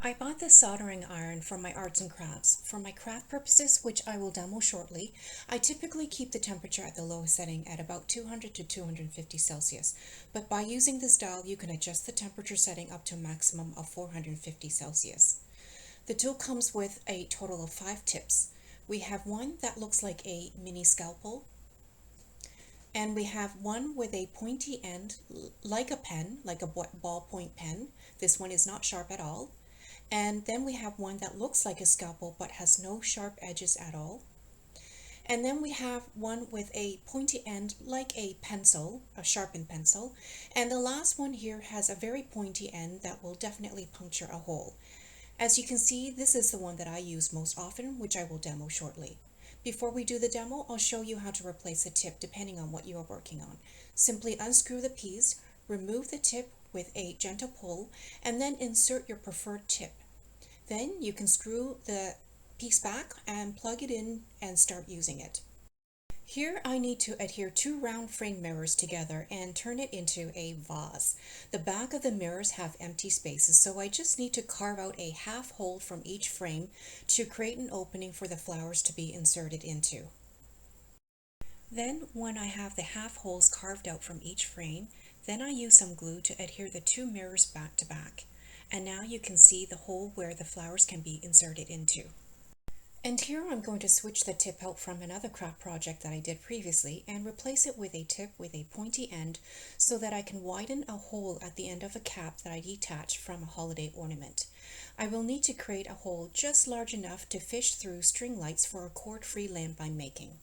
I bought this soldering iron for my arts and crafts. For my craft purposes, which I will demo shortly, I typically keep the temperature at the lowest setting at about 200 to 250 Celsius. But by using this dial, you can adjust the temperature setting up to a maximum of 450 Celsius. The tool comes with a total of 5 tips. We have one that looks like a mini scalpel, and we have one with a pointy end like a pen, like a ballpoint pen. This one is not sharp at all. And then we have one that looks like a scalpel but has no sharp edges at all. And then we have one with a pointy end like a pencil, a sharpened pencil. And the last one here has a very pointy end that will definitely puncture a hole. As you can see, this is the one that I use most often, which I will demo shortly. Before we do the demo, I'll show you how to replace a tip depending on what you are working on. Simply unscrew the piece, remove the tip with a gentle pull, and then insert your preferred tip. Then you can screw the piece back and plug it in and start using it. Here I need to adhere 2 round frame mirrors together and turn it into a vase. The back of the mirrors have empty spaces, so I just need to carve out a half hole from each frame to create an opening for the flowers to be inserted into. Then when I have the half holes carved out from each frame, then I use some glue to adhere the 2 mirrors back to back. And now you can see the hole where the flowers can be inserted into. And here I'm going to switch the tip out from another craft project that I did previously and replace it with a tip with a pointy end so that I can widen a hole at the end of a cap that I detached from a holiday ornament. I will need to create a hole just large enough to fish through string lights for a cord-free lamp I'm making.